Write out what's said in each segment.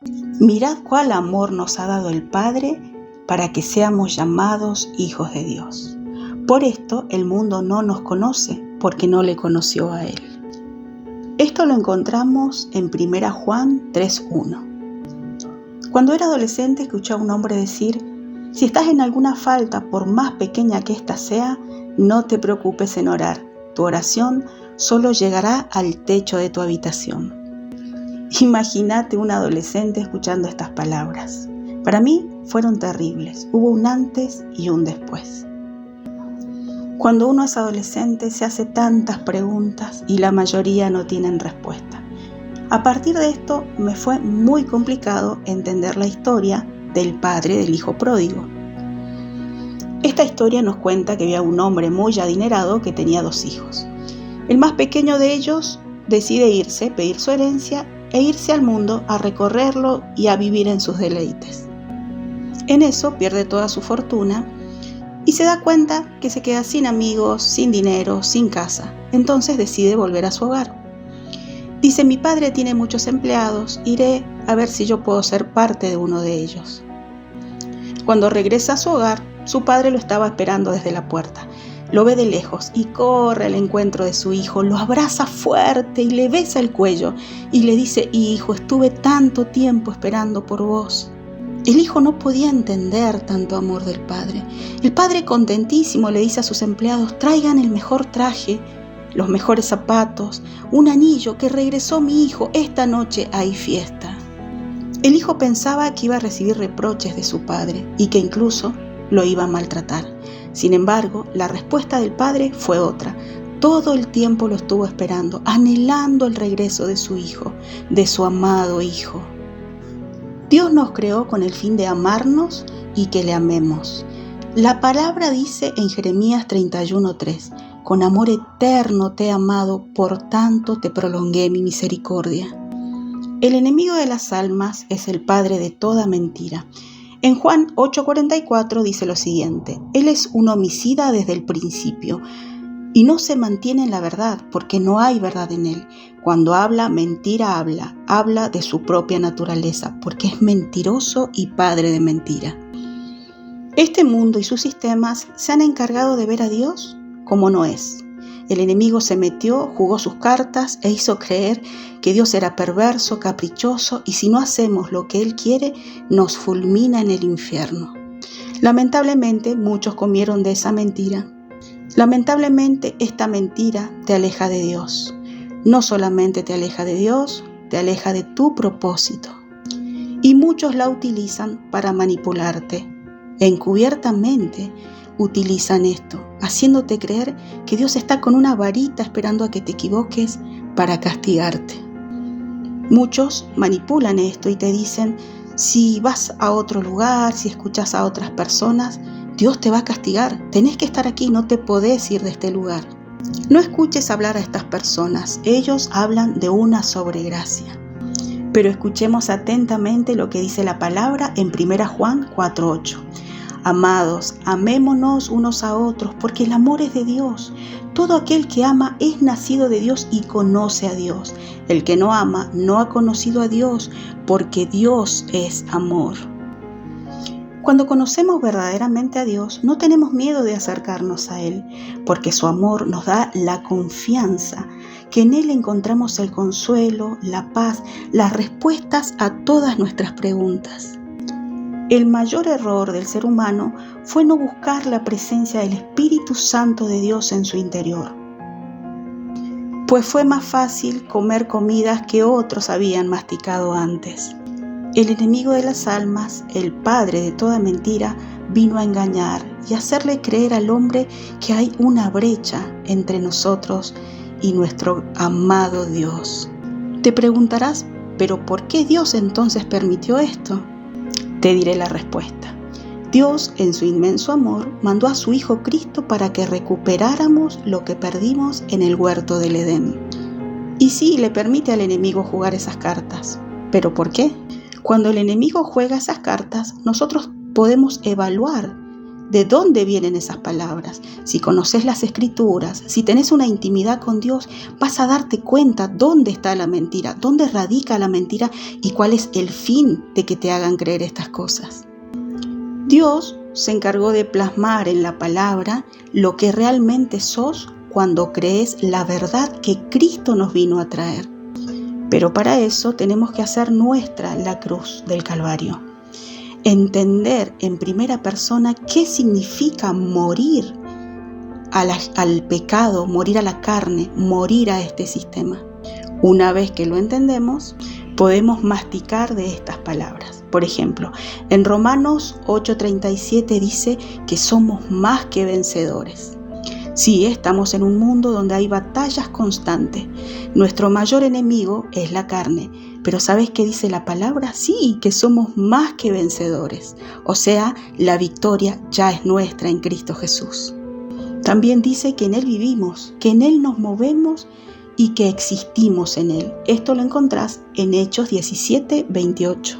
Mirad cuál amor nos ha dado el Padre para que seamos llamados hijos de Dios. Por esto el mundo no nos conoce, porque no le conoció a Él. Esto lo encontramos en 1 Juan 3:1. Cuando era adolescente escuché a un hombre decir: si estás en alguna falta, por más pequeña que ésta sea, no te preocupes en orar. Tu oración solo llegará al techo de tu habitación. Imagínate un adolescente escuchando estas palabras. Para mí fueron terribles. Hubo un antes y un después. Cuando uno es adolescente se hace tantas preguntas y la mayoría no tienen respuesta. A partir de esto me fue muy complicado entender la historia del padre del hijo pródigo. Esta historia nos cuenta que había un hombre muy adinerado que tenía 2 hijos. El más pequeño de ellos decide irse, pedir su herencia e irse al mundo a recorrerlo y a vivir en sus deleites. En eso pierde toda su fortuna y se da cuenta que se queda sin amigos, sin dinero, sin casa. Entonces decide volver a su hogar. Dice: mi padre tiene muchos empleados, iré a ver si yo puedo ser parte de uno de ellos. Cuando regresa a su hogar, su padre lo estaba esperando desde la puerta. Lo ve de lejos y corre al encuentro de su hijo, lo abraza fuerte y le besa el cuello y le dice: hijo, estuve tanto tiempo esperando por vos. El hijo no podía entender tanto amor del padre. El padre, contentísimo, le dice a sus empleados: traigan el mejor traje, los mejores zapatos, un anillo, que regresó mi hijo, esta noche hay fiesta. El hijo pensaba que iba a recibir reproches de su padre y que incluso lo iba a maltratar. Sin embargo, la respuesta del padre fue otra. Todo el tiempo lo estuvo esperando, anhelando el regreso de su hijo, de su amado hijo. Dios nos creó con el fin de amarnos y que le amemos. La palabra dice en Jeremías 31:3: con amor eterno te he amado, por tanto te prolongué mi misericordia. El enemigo de las almas es el padre de toda mentira. En Juan 8:44 dice lo siguiente: Él es un homicida desde el principio y no se mantiene en la verdad, porque no hay verdad en él. Cuando habla, mentira habla de su propia naturaleza, porque es mentiroso y padre de mentira. Este mundo y sus sistemas se han encargado de ver a Dios como no es. El enemigo se metió, jugó sus cartas e hizo creer que Dios era perverso, caprichoso, y si no hacemos lo que Él quiere, nos fulmina en el infierno. Lamentablemente, muchos comieron de esa mentira. Lamentablemente, esta mentira te aleja de Dios. No solamente te aleja de Dios, te aleja de tu propósito. Y muchos la utilizan para manipularte. Encubiertamente utilizan esto, haciéndote creer que Dios está con una varita esperando a que te equivoques para castigarte. Muchos manipulan esto y te dicen: si vas a otro lugar, si escuchas a otras personas, Dios te va a castigar. Tenés que estar aquí, no te podés ir de este lugar. No escuches hablar a estas personas. Ellos hablan de una sobregracia. Pero escuchemos atentamente lo que dice la palabra en 1 Juan 4:8. Amados, amémonos unos a otros, porque el amor es de Dios. Todo aquel que ama es nacido de Dios y conoce a Dios. El que no ama no ha conocido a Dios, porque Dios es amor. Cuando conocemos verdaderamente a Dios, no tenemos miedo de acercarnos a Él, porque su amor nos da la confianza, que en Él encontramos el consuelo, la paz, las respuestas a todas nuestras preguntas. El mayor error del ser humano fue no buscar la presencia del Espíritu Santo de Dios en su interior, pues fue más fácil comer comidas que otros habían masticado antes. El enemigo de las almas, el padre de toda mentira, vino a engañar y hacerle creer al hombre que hay una brecha entre nosotros y nuestro amado Dios. Te preguntarás: ¿pero por qué Dios entonces permitió esto? Te diré la respuesta. Dios, en su inmenso amor, mandó a su Hijo Cristo para que recuperáramos lo que perdimos en el huerto del Edén. Y sí, le permite al enemigo jugar esas cartas. ¿Pero por qué? Cuando el enemigo juega esas cartas, nosotros podemos evaluar de dónde vienen esas palabras. Si conoces las Escrituras, si tenés una intimidad con Dios, vas a darte cuenta dónde está la mentira, dónde radica la mentira y cuál es el fin de que te hagan creer estas cosas. Dios se encargó de plasmar en la palabra lo que realmente sos cuando crees la verdad que Cristo nos vino a traer. Pero para eso tenemos que hacer nuestra la cruz del Calvario. Entender en primera persona qué significa morir al pecado, morir a la carne, morir a este sistema. Una vez que lo entendemos, podemos masticar de estas palabras. Por ejemplo, en Romanos 8:37 dice que somos más que vencedores. Sí, estamos en un mundo donde hay batallas constantes. Nuestro mayor enemigo es la carne. Pero ¿sabes qué dice la palabra? Sí, que somos más que vencedores. O sea, la victoria ya es nuestra en Cristo Jesús. También dice que en Él vivimos, que en Él nos movemos y que existimos en Él. Esto lo encontrás en Hechos 17:28.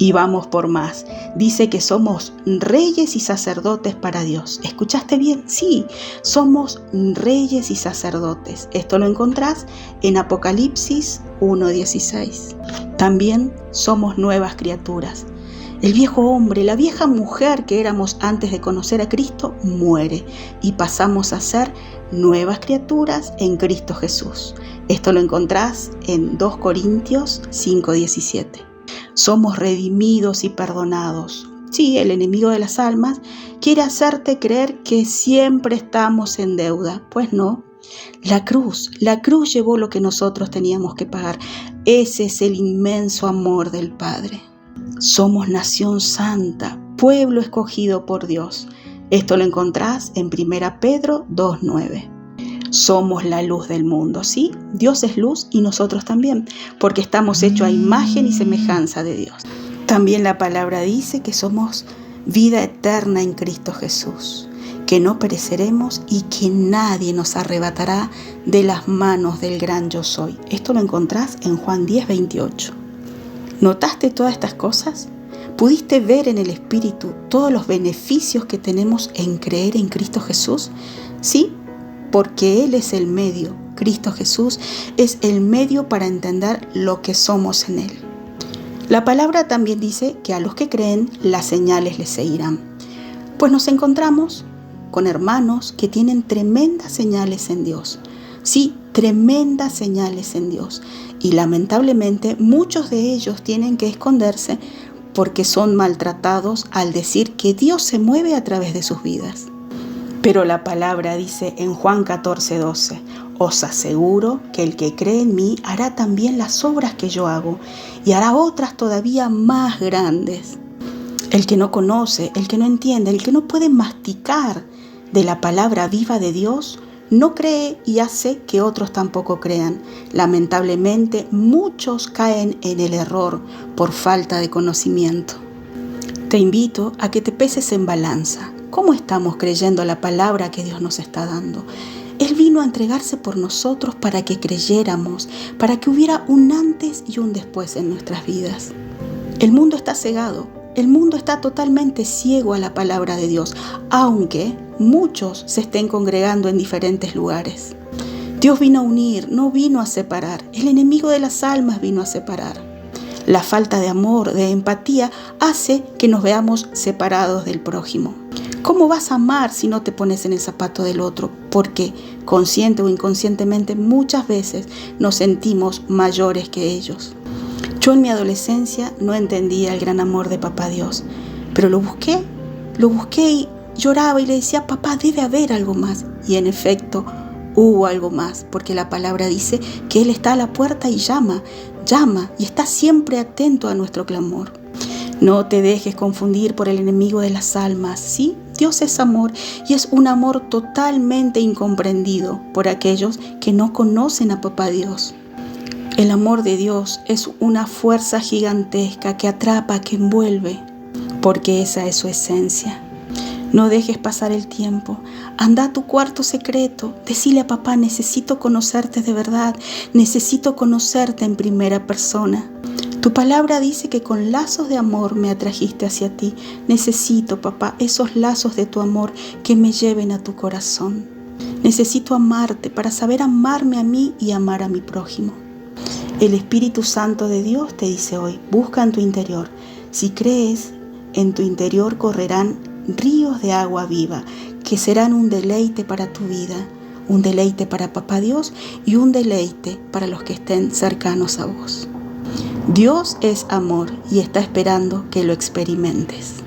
Y vamos por más. Dice que somos reyes y sacerdotes para Dios. ¿Escuchaste bien? Sí, somos reyes y sacerdotes. Esto lo encontrás en Apocalipsis 1:16. También somos nuevas criaturas. El viejo hombre, la vieja mujer que éramos antes de conocer a Cristo, muere y pasamos a ser nuevas criaturas en Cristo Jesús. Esto lo encontrás en 2 Corintios 5:17. Somos redimidos y perdonados. Sí, el enemigo de las almas quiere hacerte creer que siempre estamos en deuda. Pues no. La cruz llevó lo que nosotros teníamos que pagar. Ese es el inmenso amor del Padre. Somos nación santa, pueblo escogido por Dios. Esto lo encontrás en 1 Pedro 2:9. Somos la luz del mundo, ¿sí? Dios es luz y nosotros también, porque estamos hechos a imagen y semejanza de Dios. También la palabra dice que somos vida eterna en Cristo Jesús, que no pereceremos y que nadie nos arrebatará de las manos del gran yo soy. Esto lo encontrás en Juan 10:28. ¿Notaste todas estas cosas? ¿Pudiste ver en el Espíritu todos los beneficios que tenemos en creer en Cristo Jesús? Sí, porque Él es el medio. Cristo Jesús es el medio para entender lo que somos en Él. La palabra también dice que a los que creen las señales les seguirán. Pues nos encontramos con hermanos que tienen tremendas señales en Dios. Sí, tremendas señales en Dios. Y lamentablemente muchos de ellos tienen que esconderse porque son maltratados al decir que Dios se mueve a través de sus vidas. Pero la palabra dice en Juan 14:12, os aseguro que el que cree en mí hará también las obras que yo hago y hará otras todavía más grandes. El que no conoce, el que no entiende, el que no puede masticar de la palabra viva de Dios, no cree y hace que otros tampoco crean. Lamentablemente, muchos caen en el error por falta de conocimiento. Te invito a que te peses en balanza. ¿Cómo estamos creyendo la palabra que Dios nos está dando? Él vino a entregarse por nosotros para que creyéramos, para que hubiera un antes y un después en nuestras vidas. El mundo está cegado, el mundo está totalmente ciego a la palabra de Dios, aunque muchos se estén congregando en diferentes lugares. Dios vino a unir, no vino a separar. El enemigo de las almas vino a separar. La falta de amor, de empatía, hace que nos veamos separados del prójimo. ¿Cómo vas a amar si no te pones en el zapato del otro? Porque consciente o inconscientemente muchas veces nos sentimos mayores que ellos. Yo en mi adolescencia no entendía el gran amor de Papá Dios, pero lo busqué y lloraba y le decía, papá, debe haber algo más. Y en efecto, hubo algo más, porque la palabra dice que Él está a la puerta y llama y está siempre atento a nuestro clamor. No te dejes confundir por el enemigo de las almas, ¿sí? Dios es amor y es un amor totalmente incomprendido por aquellos que no conocen a Papá Dios. El amor de Dios es una fuerza gigantesca que atrapa, que envuelve, porque esa es su esencia. No dejes pasar el tiempo. Anda a tu cuarto secreto. Decile a papá, necesito conocerte de verdad. Necesito conocerte en primera persona. Tu palabra dice que con lazos de amor me atrajiste hacia ti. Necesito, papá, esos lazos de tu amor que me lleven a tu corazón. Necesito amarte para saber amarme a mí y amar a mi prójimo. El Espíritu Santo de Dios te dice hoy, busca en tu interior. Si crees, en tu interior correrán ríos de agua viva que serán un deleite para tu vida, un deleite para Papá Dios y un deleite para los que estén cercanos a vos. Dios es amor y está esperando que lo experimentes.